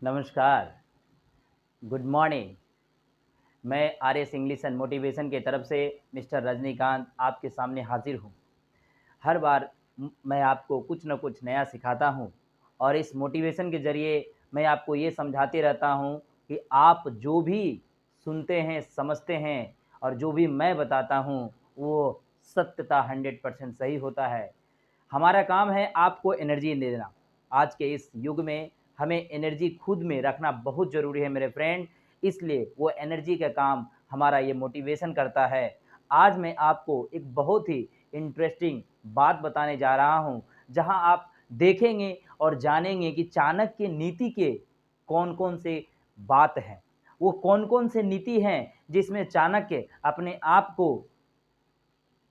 नमस्कार, good morning. मैं RS English and motivation की तरफ से मिस्टर रजनीकांत आपके सामने हाज़िर हूँ। हर बार मैं आपको कुछ न कुछ नया सिखाता हूँ और इस मोटिवेशन के ज़रिए मैं आपको ये समझाते रहता हूँ कि आप जो भी सुनते हैं, समझते हैं और जो भी मैं बताता हूँ, वो सत्यता 100% सही होता है। हमारा काम है आपको एनर्जी देना। आज के इस युग में हमें एनर्जी खुद में रखना बहुत ज़रूरी है मेरे फ्रेंड, इसलिए वो एनर्जी का काम हमारा ये मोटिवेशन करता है। आज मैं आपको एक बहुत ही इंटरेस्टिंग बात बताने जा रहा हूँ, जहाँ आप देखेंगे और जानेंगे कि चाणक्य नीति के कौन-कौन से बात हैं। वो कौन-कौन से नीति हैं जिसमें चाणक्य अपने आप को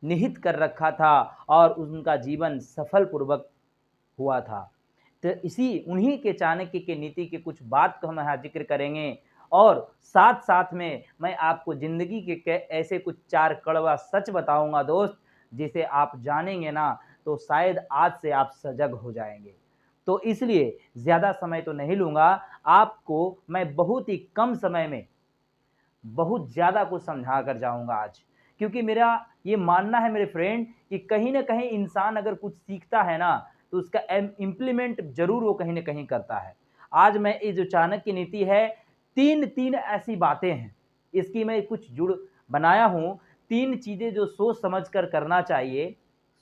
निहित कर रखा था और उनका जीवन सफलपूर्वक हुआ था। तो इसी उन्हीं के चाणक्य के नीति के कुछ बात को हम यहाँ ज़िक्र करेंगे और साथ-साथ में मैं आपको ज़िंदगी के ऐसे कुछ 4 कड़वा सच बताऊँगा दोस्त, जिसे आप जानेंगे ना तो शायद आज से आप सजग हो जाएँगे। तो इसलिए ज़्यादा समय तो नहीं लूँगा, आपको मैं बहुत ही कम समय में बहुत ज़्यादा कुछ समझा कर जाऊँगा आज। क्योंकि मेरा ये मानना है मेरे फ्रेंड कि कहीं न कहीं इंसान अगर कुछ सीखता है ना, तो उसका इम्प्लीमेंट ज़रूर वो कहीं न कहीं करता है। आज मैं ये जो चाणक्य नीति है, 3 ऐसी बातें हैं, इसकी मैं कुछ जुड़ बनाया हूँ, 3 चीज़ें जो सोच समझ कर करना चाहिए,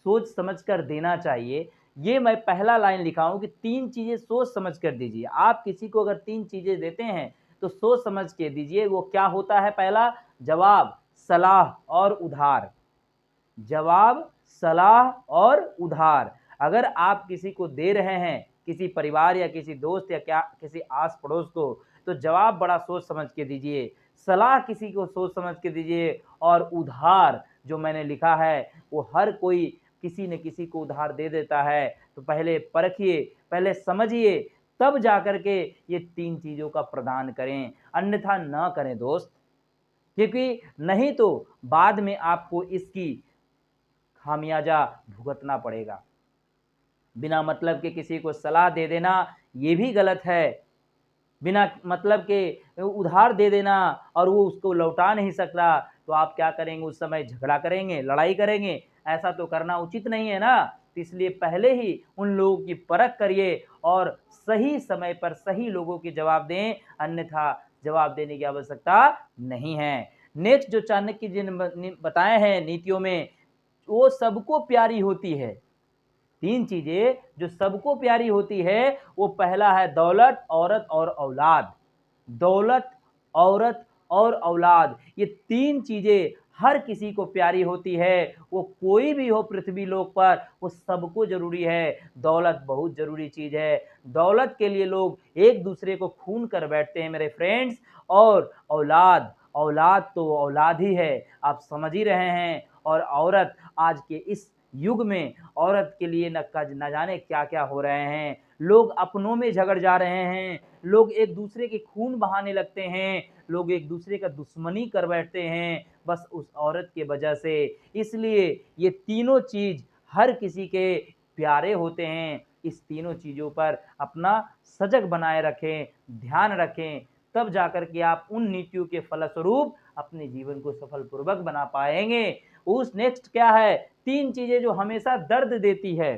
सोच समझ कर देना चाहिए। ये मैं पहला लाइन लिखा हूँ कि 3 चीज़ें सोच समझ कर दीजिए। आप किसी को अगर 3 चीज़ें देते हैं, तो सोच समझ के दीजिए। वो क्या होता है? पहला, जवाब, सलाह और उधार। जवाब, सलाह और उधार। अगर आप किसी को दे रहे हैं, किसी परिवार या किसी दोस्त या क्या किसी आस-पड़ोस को, तो जवाब बड़ा सोच समझ के दीजिए, सलाह किसी को सोच समझ के दीजिए और उधार जो मैंने लिखा है, वो हर कोई किसी न किसी को उधार दे देता है। तो पहले परखिए, पहले समझिए, तब जाकर के ये 3 चीज़ों का प्रदान करें, अन्यथा ना करें दोस्त। क्योंकि नहीं तो बाद में आपको इसकी खामियाजा भुगतना पड़ेगा। बिना मतलब के किसी को सलाह दे देना ये भी गलत है। बिना मतलब के उधार दे देना और वो उसको लौटा नहीं सकता, तो आप क्या करेंगे? उस समय झगड़ा करेंगे, लड़ाई करेंगे, ऐसा तो करना उचित नहीं है ना। तो इसलिए पहले ही उन लोगों की परख करिए और सही समय पर सही लोगों के जवाब दें, अन्यथा जवाब देने की आवश्यकता नहीं है। नेक्स्ट जो चाणक्य जी ने बताए हैं नीतियों में, वो सबको प्यारी होती है। 3 चीज़ें जो सबको प्यारी होती है, वो पहला है दौलत, औरत और औलाद। दौलत, औरत और औलाद, ये 3 चीज़ें हर किसी को प्यारी होती है। वो कोई भी हो पृथ्वी लोक पर, वो सबको ज़रूरी है। दौलत बहुत ज़रूरी चीज़ है। दौलत के लिए लोग एक-दूसरे को खून कर बैठते हैं मेरे फ्रेंड्स। और औलाद, औलाद तो औलाद ही है, आप समझ ही रहे हैं। और औरत, आज के इस युग में औरत के लिए न जाने क्या-क्या हो रहे हैं। लोग अपनों में झगड़ जा रहे हैं, लोग एक-दूसरे के खून बहाने लगते हैं, लोग एक-दूसरे का दुश्मनी कर बैठते हैं, बस उस औरत की वजह से। इसलिए ये तीनों चीज़ हर किसी के प्यारे होते हैं। इस तीनों चीज़ों पर अपना सजग बनाए रखें, ध्यान रखें, तब जाकर के आप उन नीतियों के फलस्वरूप अपने जीवन को सफलपूर्वक बना पाएँगे। उस नेक्स्ट क्या है? 3 चीज़ें जो हमेशा दर्द देती है।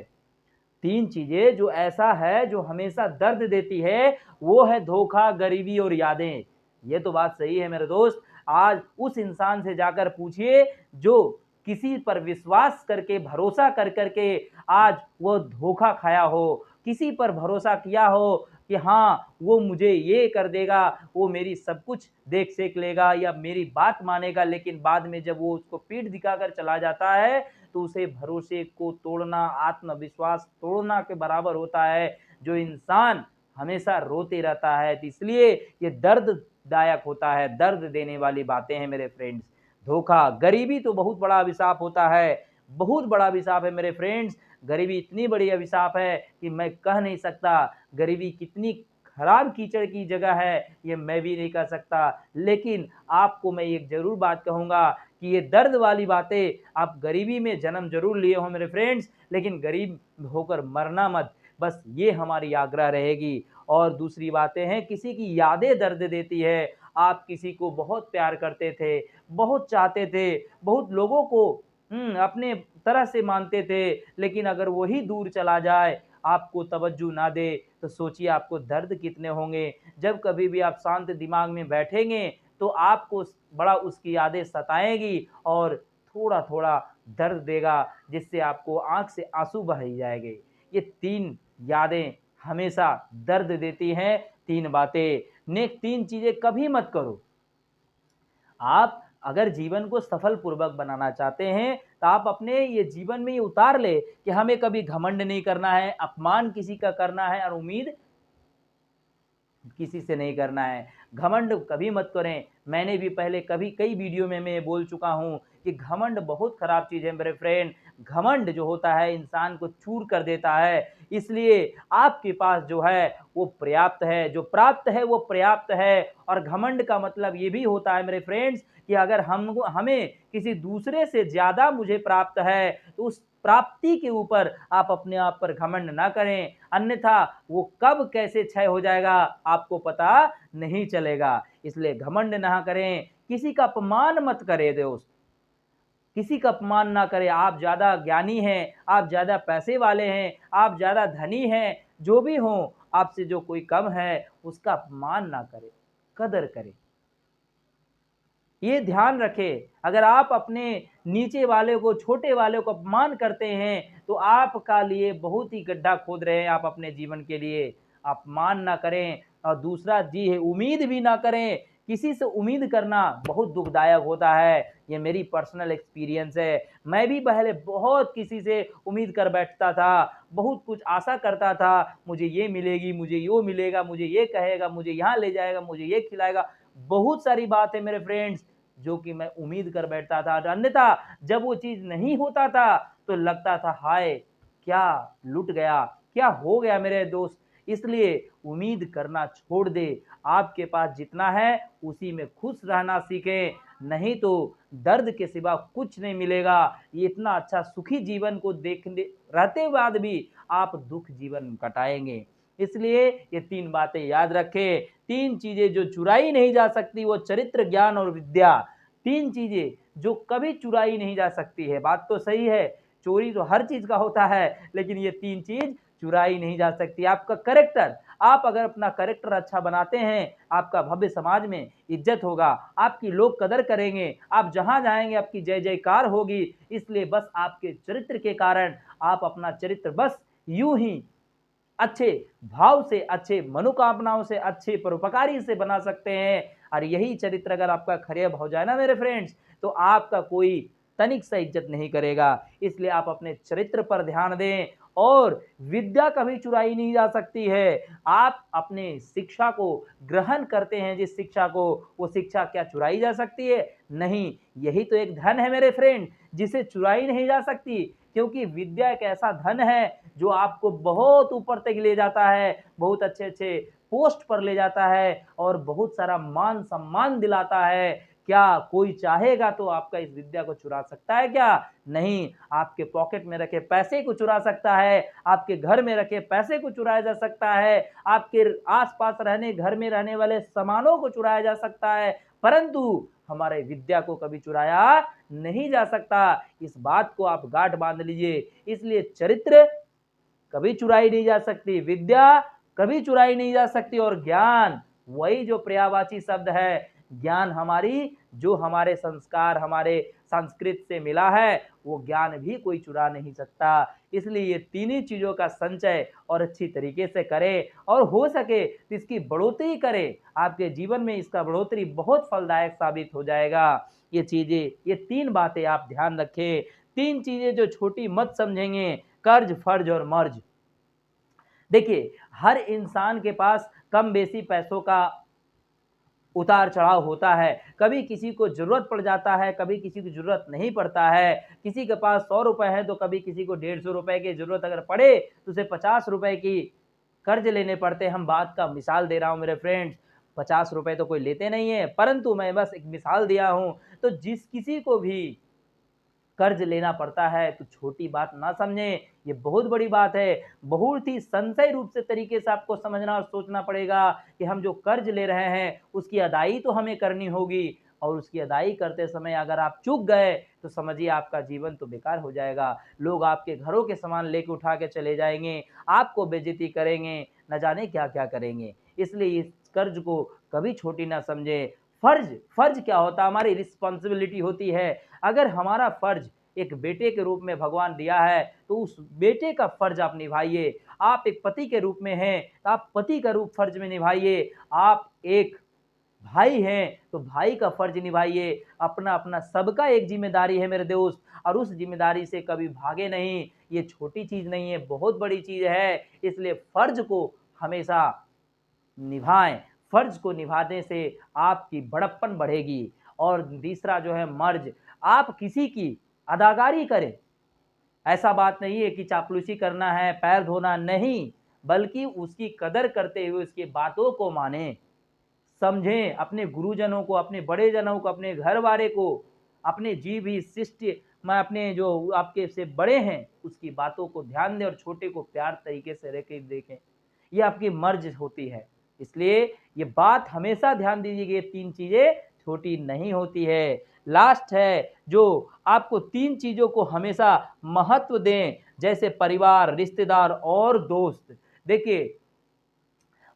3 चीज़ें जो ऐसा है जो हमेशा दर्द देती है, वो है धोखा, गरीबी और यादें। ये तो बात सही है मेरे दोस्त। आज उस इंसान से जाकर पूछिए जो किसी पर विश्वास करके, भरोसा कर के आज वो धोखा खाया हो, किसी पर भरोसा किया हो कि हाँ, वो मुझे ये कर देगा, वो मेरी सब कुछ देख-सेख लेगा या मेरी बात मानेगा, लेकिन बाद में जब वो उसको पीठ दिखाकर चला जाता है, तो उसे भरोसे को तोड़ना, आत्मविश्वास तोड़ना के बराबर होता है। जो इंसान हमेशा रोते रहता है, तो इसलिए ये दर्ददायक होता है, दर्द देने वाली बातें हैं मेरे फ्रेंड्स। धोखा, गरीबी तो बहुत बड़ा अभिशाप होता है, बहुत बड़ा अभिशाप है मेरे फ्रेंड्स। गरीबी इतनी बड़ी अभिशाप है कि मैं कह नहीं सकता। गरीबी कितनी खराब कीचड़ की जगह है, ये मैं भी नहीं कह सकता। लेकिन आपको मैं एक ज़रूर बात कहूँगा कि ये दर्द वाली बातें, आप गरीबी में जन्म ज़रूर लिए हो मेरे फ्रेंड्स, लेकिन गरीब होकर मरना मत, बस ये हमारी आग्रह रहेगी। और दूसरी बातें हैं किसी की यादें दर्द देती है। आप किसी को बहुत प्यार करते थे, बहुत चाहते थे, बहुत लोगों को अपने तरह से मानते थे, लेकिन अगर वही दूर चला जाए, आपको तवज्जो ना दे, तो सोचिए आपको दर्द कितने होंगे। जब कभी भी आप शांत दिमाग में बैठेंगे, तो आपको बड़ा उसकी यादें सताएँगी और थोड़ा-थोड़ा दर्द देगा, जिससे आपको आँख से आँसू बह ही जाएँगे। ये 3 यादें हमेशा दर्द देती हैं, 3 बातें। नेक्स्ट 3 चीज़ें कभी मत करो। आप अगर जीवन को सफलपूर्वक बनाना चाहते हैं, तो आप अपने ये जीवन में ये उतार लें कि हमें कभी घमंड नहीं करना है, अपमान किसी का करना है और उम्मीद किसी से नहीं करना है। घमंड कभी मत करें। मैंने भी पहले कभी कई वीडियो में मैं बोल चुका हूँ कि घमंड बहुत खराब चीज़ है मेरे फ्रेंड। घमंड जो होता है इंसान को चूर कर देता है। इसलिए आपके पास जो है वो पर्याप्त है, जो प्राप्त है वो पर्याप्त है। और घमंड का मतलब ये भी होता है मेरे फ्रेंड्स कि अगर हमें किसी दूसरे से ज़्यादा मुझे प्राप्त है, तो उस प्राप्ति के ऊपर आप अपने आप पर घमंड ना करें, अन्यथा वो कब कैसे क्षय हो जाएगा आपको पता नहीं चलेगा। इसलिए घमंड ना करें, किसी का अपमान मत करें दोस्त, किसी का अपमान ना करें। आप ज़्यादा ज्ञानी हैं, आप ज़्यादा पैसे वाले हैं, आप ज़्यादा धनी हैं, जो भी हों, आपसे जो कोई कम है, उसका अपमान ना करें, कदर करें। ये ध्यान रखें, अगर आप अपने नीचे वाले को, छोटे वाले को अपमान करते हैं, तो आपका लिए बहुत ही गड्ढा खोद रहे हैं आप अपने जीवन के लिए। अपमान ना करें और दूसरा जी है, उम्मीद भी ना करें। किसी से उम्मीद करना बहुत दुखदायक होता है, ये मेरी पर्सनल एक्सपीरियंस है। मैं भी पहले बहुत किसी से उम्मीद कर बैठता था, बहुत कुछ आशा करता था, मुझे ये मिलेगी, मुझे वो मिलेगा, मुझे ये कहेगा, मुझे यहाँ ले जाएगा, मुझे ये खिलाएगा। बहुत सारी बात है मेरे फ्रेंड्स, जो कि मैं उम्मीद कर बैठता था। अन्यथा जब वो चीज़ नहीं होता था, तो लगता था हाय! क्या लुट गया, क्या हो गया मेरे दोस्त? इसलिए उम्मीद करना छोड़ दें। आपके पास जितना है, उसी में खुश रहना सीखें, नहीं तो दर्द के सिवा कुछ नहीं मिलेगा। ये इतना अच्छा सुखी जीवन को देखने रहते बाद भी आप दुःख जीवन कटाएँगे। इसलिए ये 3 बातें याद रखें। 3 चीज़ें जो चुराई नहीं जा सकती, वो चरित्र, ज्ञान और विद्या। 3 चीज़ें जो कभी चुराई नहीं जा सकती है। बात तो सही है, चोरी तो हर चीज़ का होता है, लेकिन ये 3 चीज़ चुराई नहीं जा सकती। आपका कैरेक्टर, आप अगर अपना कैरेक्टर अच्छा बनाते हैं, आपका भव्य समाज में इज़्ज़त होगा, आपकी लोग कदर करेंगे, आप जहाँ जाएँगे आपकी जय-जयकार होगी। इसलिए बस आपके चरित्र के कारण आप अपना चरित्र बस यूँ ही अच्छे भाव से, अच्छे मनोकामनाओं से, अच्छे परोपकारी से बना सकते हैं। और यही चरित्र अगर आपका खराब हो जाए ना मेरे फ्रेंड्स, तो आपका कोई तनिक सा इज़्ज़त नहीं करेगा। इसलिए आप अपने चरित्र पर ध्यान दें और विद्या कभी चुराई नहीं जा सकती है। आप अपने शिक्षा को ग्रहण करते हैं जिस शिक्षा को, वो शिक्षा क्या चुराई जा सकती है? नहीं, यही तो एक धन है मेरे फ्रेंड, जिसे चुराई नहीं जा सकती। क्योंकि विद्या एक ऐसा धन है जो आपको बहुत ऊपर तक ले जाता है, बहुत अच्छे-अच्छे पोस्ट पर ले जाता है और बहुत सारा मान-सम्मान दिलाता है। क्या कोई चाहेगा तो आपका इस विद्या को चुरा सकता है क्या? नहीं, आपके पॉकेट में रखे पैसे को चुरा सकता है, आपके घर में रखे पैसे को चुराया जा सकता है, आपके आस-पास रहने घर में रहने वाले सामानों को चुराया जा सकता है, परंतु हमारे विद्या को कभी चुराया नहीं जा सकता। इस बात को आप गाँठ बाँध लीजिए। इसलिए चरित्र कभी चुराई नहीं जा सकती, विद्या कभी चुराई नहीं जा सकती और ज्ञान, वही जो पर्यायवाची शब्द है, ज्ञान हमारी जो हमारे संस्कार, हमारे संस्कृत से मिला है, वो ज्ञान भी कोई चुरा नहीं सकता। इसलिए ये तीनों चीज़ों का संचय और अच्छी तरीके से करें और हो सके तो इसकी बढ़ोतरी करें। आपके जीवन में इसका बढ़ोतरी बहुत फलदायक साबित हो जाएगा। ये चीज़ें, ये 3 बातें आप ध्यान रखें। 3 चीज़ें जो छोटी मत समझेंगे, कर्ज, फर्ज और मर्ज। देखिए, हर इंसान के पास कम-बेशी पैसों का उतार-चढ़ाव होता है। कभी किसी को ज़रूरत पड़ जाता है, कभी किसी को ज़रूरत नहीं पड़ता है। किसी के पास ₹100 है, तो कभी किसी को ₹150 की ज़रूरत अगर पड़े, तो उसे ₹50 की कर्ज लेने पड़ते हैं। हम बात का मिसाल दे रहा हूँ मेरे फ्रेंड्स, ₹50 तो कोई लेते नहीं है, परंतु मैं बस एक मिसाल दिया हूँ। तो जिस किसी को भी कर्ज लेना पड़ता है तो छोटी बात ना समझें, ये बहुत बड़ी बात है। बहुत ही संशय रूप से तरीके से आपको समझना और सोचना पड़ेगा कि हम जो कर्ज ले रहे हैं, उसकी अदाई तो हमें करनी होगी और उसकी अदाई करते समय अगर आप चूक गए, तो समझिए आपका जीवन तो बेकार हो जाएगा। लोग आपके घरों के सामान लेके उठा के चले जाएँगे, आपको बेइज़्ज़ती करेंगे, न जाने क्या-क्या करेंगे। इसलिए इस कर्ज को कभी छोटी ना समझें। फ़र्ज़ क्या होता है? हमारी रिस्पॉन्सिबिलिटी होती है। अगर हमारा फ़र्ज़ एक बेटे के रूप में भगवान दिया है, तो उस बेटे का फ़र्ज़ आप निभाइए। आप एक पति के रूप में हैं, तो आप पति का रूप फ़र्ज़ में निभाइए। आप एक भाई हैं, तो भाई का फ़र्ज़ निभाइए। अपना-अपना सबका एक ज़िम्मेदारी है मेरे दोस्त और उस ज़िम्मेदारी से कभी भागे नहीं। ये छोटी चीज़ नहीं है, बहुत बड़ी चीज़ है। इसलिए फ़र्ज़ को हमेशा निभाएँ। फ़र्ज़ को निभाने से आपकी बड़प्पन बढ़ेगी और तीसरा जो है मर्ज़, आप किसी की अदागारी करें। ऐसा बात नहीं है कि चापलूसी करना है, पैर धोना नहीं, बल्कि उसकी कदर करते हुए उसकी बातों को मानें। समझें, अपने गुरुजनों को, अपने बड़े जनों को, अपने घरवाले को, अपने भी शिष्ट में अपने जो आपके से बड़े हैं, उसकी बातों को ध्यान दें और छोटे को प्यार तरीके से रह के देखें। ये आपकी मर्ज़ होती है। इसलिए ये बात हमेशा ध्यान दीजिए कि ये 3 चीज़ें छोटी नहीं होती है। लास्ट है जो आपको 3 चीज़ों को हमेशा महत्व दें, जैसे परिवार, रिश्तेदार और दोस्त। देखिए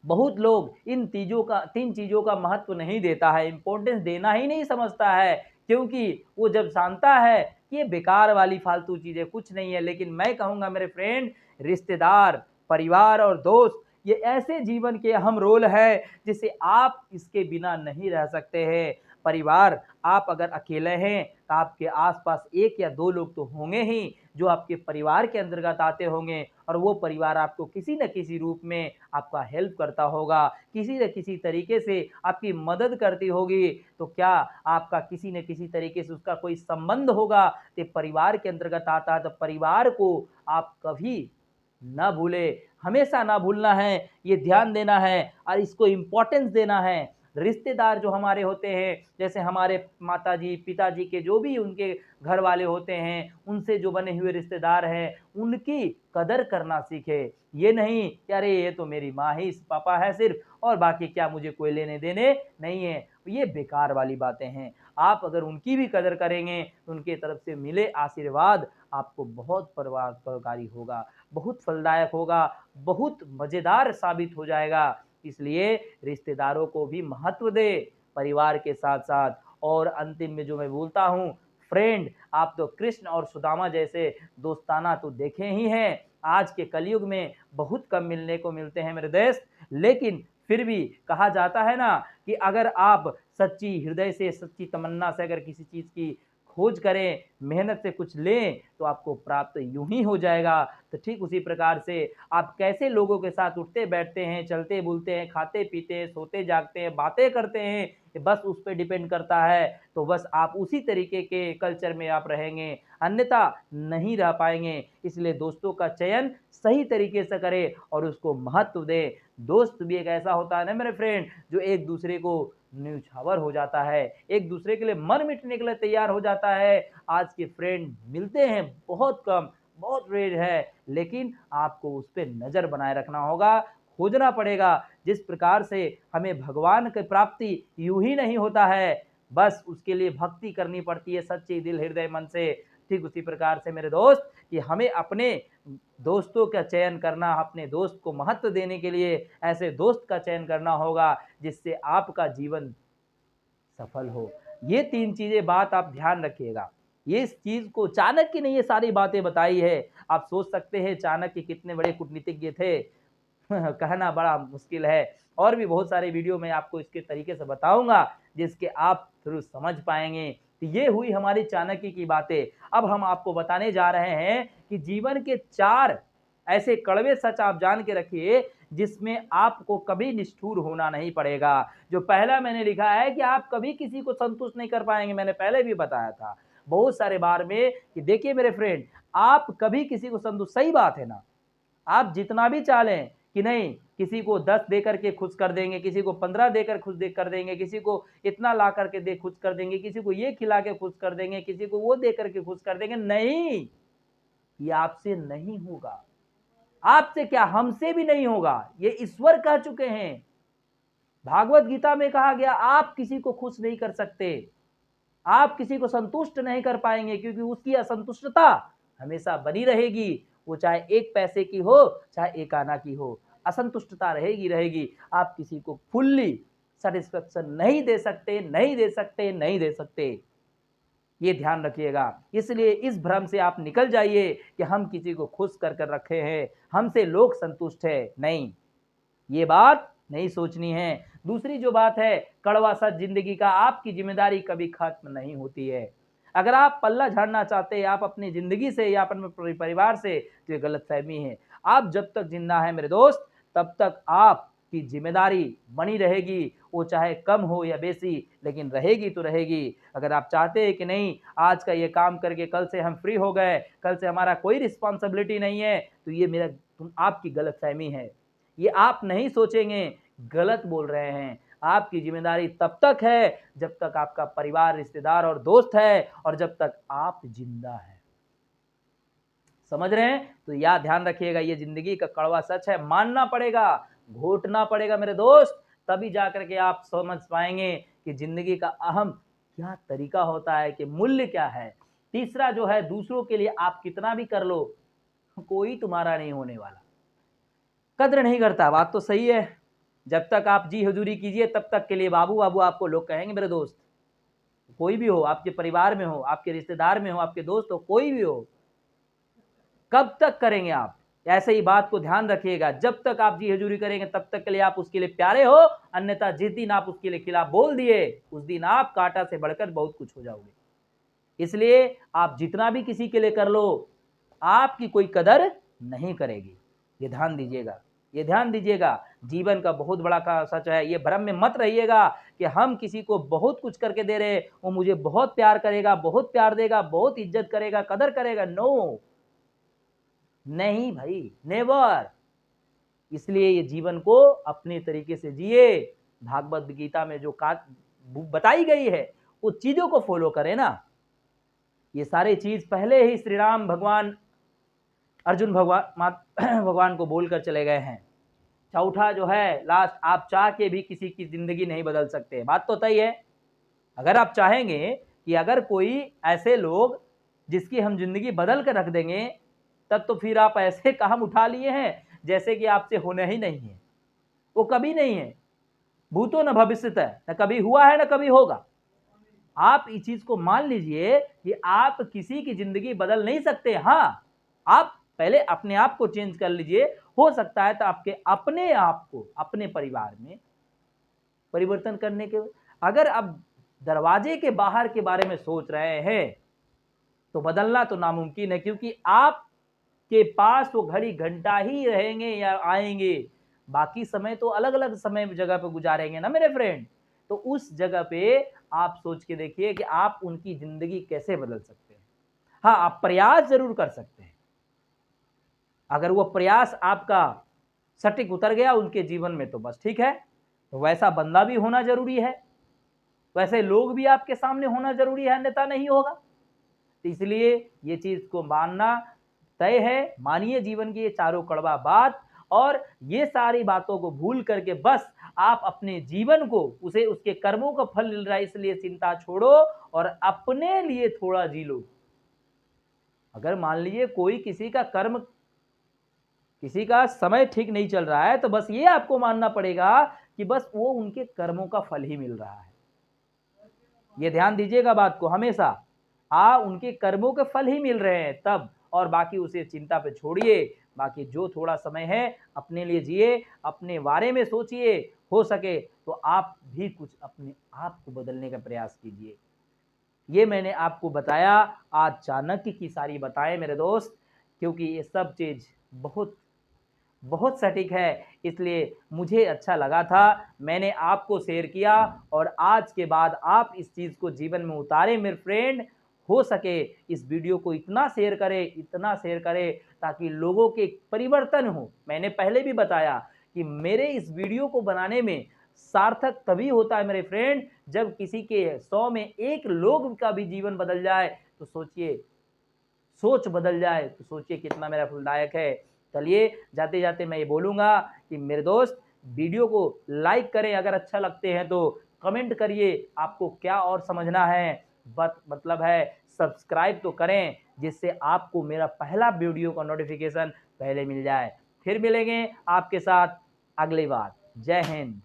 बहुत लोग इन चीज़ों का 3 चीज़ों का महत्व नहीं देता है, इम्पोर्टेंस देना ही नहीं समझता है, क्योंकि वो जब जानता है कि ये बेकार वाली फालतू चीज़ें कुछ नहीं है। लेकिन मैं कहूँगा मेरे फ्रेंड, रिश्तेदार, परिवार और दोस्त ये ऐसे जीवन के अहम रोल है, जिसे आप इसके बिना नहीं रह सकते हैं। परिवार, आप अगर अकेले हैं, तो आपके आस-पास 1 या 2 लोग तो होंगे ही, जो आपके परिवार के अंतर्गत आते होंगे और वो परिवार आपको किसी न किसी रूप में आपका हेल्प करता होगा, किसी न किसी तरीके से आपकी मदद करती होगी, तो क्या आपका किसी न किसी तरीके से उसका कोई संबंध होगा, तो परिवार के अंतर्गत आता है, तो परिवार को आप कभी ना भूलें, हमेशा ना भूलना है, ये ध्यान देना है और इसको इम्पोर्टेंस देना है। रिश्तेदार जो हमारे होते हैं, जैसे हमारे माताजी, पिताजी के जो भी उनके घर वाले होते हैं, उनसे जो बने हुए रिश्तेदार हैं, उनकी कदर करना सीखें। ये नहीं कि अरे ये तो मेरी माँ ही पापा है सिर्फ़ और बाकी क्या मुझे कोई लेने-देने नहीं है। ये बेकार वाली बातें हैं। आप अगर उनकी भी कदर करेंगे, तो उनकी तरफ से मिले आशीर्वाद आपको बहुत परोपकारी होगा, बहुत फलदायक होगा, बहुत मज़ेदार साबित हो जाएगा। इसलिए रिश्तेदारों को भी महत्व दें, परिवार के साथ-साथ और अंतिम में जो मैं बोलता हूँ, फ्रेंड आप तो कृष्ण और सुदामा जैसे दोस्ताना तो देखे ही हैं। आज के कलयुग में बहुत कम मिलने को मिलते हैं मेरे दोस्त, लेकिन फिर भी कहा जाता है ना कि अगर आप सच्ची हृदय से, सच्ची तमन्ना से अगर किसी चीज़ की खोज करें, मेहनत से कुछ लें, तो आपको प्राप्त यूँ ही हो जाएगा। तो ठीक उसी प्रकार से आप कैसे लोगों के साथ उठते-बैठते हैं, चलते-बोलते हैं, खाते-पीते हैं, सोते-जागते हैं, बातें करते हैं, ये बस उस पे डिपेंड करता है। तो बस आप उसी तरीके के कल्चर में आप रहेंगे, अन्यथा नहीं रह पाएँगे। इसलिए दोस्तों का चयन सही तरीके से करें और उसको महत्व दें। दोस्त भी एक ऐसा होता है ना मेरे फ्रेंड, जो एक-दूसरे को न्योछावर हो जाता है, एक-दूसरे के लिए मर मिटने के लिए तैयार हो जाता है। आज के फ्रेंड मिलते हैं बहुत कम, बहुत रेयर है, लेकिन आपको उस पे नज़र बनाए रखना होगा, खोजना पड़ेगा। जिस प्रकार से हमें भगवान की प्राप्ति यूँ ही नहीं होता है, बस उसके लिए भक्ति करनी पड़ती है सच्चे दिल, हृदय, मन से। ठीक उसी प्रकार से मेरे दोस्त कि हमें अपने दोस्तों का चयन करना, अपने दोस्त को महत्व देने के लिए ऐसे दोस्त का चयन करना होगा, जिससे आपका जीवन सफल हो। ये 3 चीज़ें बात आप ध्यान रखिएगा। ये इस चीज़ को चाणक्य ने ये सारी बातें बताई है। आप सोच सकते हैं चाणक्य कितने बड़े कूटनीतिज्ञ थे। कहना बड़ा मुश्किल है और भी बहुत सारे वीडियो मैं आपको इसके तरीके से बताऊँगा, जिसके आप थ्रू समझ पाएँगे। तो ये हुई हमारी चाणक्य की बातें। अब हम आपको बताने जा रहे हैं कि जीवन के 4 ऐसे कड़वे सच आप जान के रखिए, जिसमें आपको कभी निष्ठुर होना नहीं पड़ेगा। जो पहला मैंने लिखा है कि आप कभी किसी को संतुष्ट नहीं कर पाएँगे, मैंने पहले भी बताया था, बहुत सारे बार में कि देखिए मेरे फ्रेंड, आप कभी किसी को सही बात है ना, आप जितना भी चाह लें कि नहीं किसी को 10 दे करके खुश कर देंगे, किसी को 15 देकर खुश कर देंगे, किसी को इतना ला करके दे खुश कर देंगे, किसी को ये खिला के खुश कर देंगे, किसी को वो दे करके खुश कर देंगे। नहीं, ये आपसे नहीं होगा। आपसे क्या, हमसे भी नहीं होगा। ये ईश्वर कह चुके हैं। भागवत गीता में कहा गया आप किसी को खुश नहीं कर सकते, आप किसी को संतुष्ट नहीं कर पाएंगे, क्योंकि उसकी असंतुष्टता हमेशा बनी रहेगी। वो चाहे 1 पैसे की हो, चाहे 1 आना की हो, असंतुष्टता रहेगी रहेगी। आप किसी को फुल्ली सेटिस्फेक्शन नहीं दे सकते, नहीं दे सकते, नहीं दे सकते। ये ध्यान रखिएगा। इसलिए इस भ्रम से आप निकल जाइए कि हम किसी को खुश कर कर रखे हैं, हमसे लोग संतुष्ट है। नहीं, ये बात नहीं सोचनी है। दूसरी जो बात है, कड़वा सच जिंदगी का, आपकी जिम्मेदारी कभी खत्म नहीं होती है। अगर आप पल्ला झाड़ना चाहते हैं आप अपनी जिंदगी से या अपने परिवार से, तो ये गलतफहमी है। आप जब तक जिंदा है मेरे दोस्त, तब तक आपकी जिम्मेदारी बनी रहेगी, वो चाहे कम हो या बेसी, लेकिन रहेगी तो रहेगी। अगर आप चाहते हैं कि नहीं आज का ये काम करके कल से हम फ्री हो गए, कल से हमारा कोई रिस्पॉन्सिबिलिटी नहीं है, तो ये आपकी गलतफहमी है। ये आप नहीं सोचेंगे, गलत बोल रहे हैं। आपकी जिम्मेदारी तब तक है जब तक आपका परिवार, रिश्तेदार और दोस्त है, और जब तक आप जिंदा हैं। समझ रहे हैं? तो यह ध्यान रखिएगा, ये जिंदगी का कड़वा सच है, मानना पड़ेगा, घोटना पड़ेगा मेरे दोस्त, तभी जाकर के आप समझ पाएंगे कि जिंदगी का अहम क्या तरीका होता है, कि मूल्य क्या है। तीसरा जो है, दूसरों के लिए आप कितना भी कर लो, कोई तुम्हारा नहीं होने वाला, कद्र नहीं करता। बात तो सही है। जब तक आप जी हुजूरी कीजिए तब तक के लिए बाबू बाबू आपको लोग कहेंगे मेरे दोस्त। कोई भी हो, आपके परिवार में हो, आपके रिश्तेदार में हो, आपके दोस्त हो, कोई भी हो, कब तक करेंगे आप? ऐसे ही बात को ध्यान रखिएगा। जब तक आप जी हुजूरी करेंगे तब तक के लिए आप उसके लिए प्यारे हो, अन्यथा जिस दिन आप उसके लिए खिलाफ बोल दिए, उस दिन आप कांटा से बढ़कर बहुत कुछ हो जाओगे। इसलिए आप जितना भी किसी के लिए कर लो, आपकी कोई कदर नहीं करेगी। ये ध्यान दीजिएगा, ये ध्यान दीजिएगा। जीवन का बहुत बड़ा का सच है। ये भ्रम में मत रहिएगा कि हम किसी को बहुत कुछ करके दे रहे, वो मुझे बहुत प्यार करेगा, बहुत प्यार देगा, बहुत इज्जत करेगा, कदर करेगा। नो, नहीं भाई, नेवर। इसलिए ये जीवन को अपने तरीके से जिए। भागवत गीता में जो बताई गई है, वो चीजों को फॉलो करें ना। ये सारे चीज पहले ही श्री राम भगवान अर्जुन भगवान को बोलकर चले गए हैं। चौथा जो है लास्ट, आप चाह के भी किसी की जिंदगी नहीं बदल सकते। बात तो तय है। अगर आप चाहेंगे कि अगर कोई ऐसे लोग जिसकी हम जिंदगी बदल कर रख देंगे, तब तो फिर आप ऐसे काम उठा लिए हैं जैसे कि आपसे होना ही नहीं है। वो कभी नहीं है, भूतो न भविष्यत है, न कभी हुआ है न कभी होगा। आप इस चीज को मान लीजिए कि आप किसी की जिंदगी बदल नहीं सकते। हाँ, आप पहले अपने आप को चेंज कर लीजिए। हो सकता है तो आपके अपने आप को, अपने परिवार में परिवर्तन करने के, अगर आप दरवाजे के बाहर के बारे में सोच रहे हैं तो बदलना तो नामुमकिन है, क्योंकि आपके पास वो घड़ी घंटा ही रहेंगे या आएंगे, बाकी समय तो अलग अलग समय जगह पे गुजारेंगे ना मेरे फ्रेंड। तो उस जगह पे आप सोच के देखिए कि आप उनकी जिंदगी कैसे बदल सकते हैं। हाँ, आप प्रयास जरूर कर सकते हैं। अगर वो प्रयास आपका सटीक उतर गया उनके जीवन में तो बस ठीक है। तो वैसा बंदा भी होना जरूरी है, वैसे लोग भी आपके सामने होना जरूरी है, अन्यथा नहीं होगा। तो इसलिए ये चीज को मानना तय है। मानिए जीवन की ये चारों कड़वा बात, और ये सारी बातों को भूल करके बस आप अपने जीवन को, उसे उसके कर्मों का फल मिल रहा है इसलिए चिंता छोड़ो और अपने लिए थोड़ा जी लो। अगर मान लीजिए कोई किसी का कर्म, किसी का समय ठीक नहीं चल रहा है, तो बस ये आपको मानना पड़ेगा कि बस वो उनके कर्मों का फल ही मिल रहा है। ये ध्यान दीजिएगा बात को हमेशा, उनके कर्मों के फल ही मिल रहे हैं तब, और बाकी उसे चिंता पे छोड़िए। बाकी जो थोड़ा समय है अपने लिए जिए, अपने बारे में सोचिए, हो सके तो आप भी कुछ अपने आप को बदलने का प्रयास कीजिए। ये मैंने आपको बताया, आज चाणक्य की सारी बताएं मेरे दोस्त, क्योंकि ये सब चीज बहुत बहुत सटीक है, इसलिए मुझे अच्छा लगा था, मैंने आपको शेयर किया। और आज के बाद आप इस चीज को जीवन में उतारें मेरे फ्रेंड। हो सके इस वीडियो को इतना शेयर करें ताकि लोगों के परिवर्तन हो। मैंने पहले भी बताया कि मेरे इस वीडियो को बनाने में सार्थक तभी होता है मेरे फ्रेंड, जब किसी के 100 में 1 लोग का भी जीवन बदल जाए तो सोचिए, सोच बदल जाए तो सोचिए कितना मेरा फलदायक है। चलिए जाते-जाते मैं ये बोलूँगा कि मेरे दोस्त वीडियो को लाइक करें, अगर अच्छा लगते हैं तो कमेंट करिए आपको क्या और समझना है। मतलब है सब्सक्राइब तो करें जिससे आपको मेरा पहला वीडियो का नोटिफ़िकेशन पहले मिल जाए। फिर मिलेंगे आपके साथ अगली बार। जय हिंद।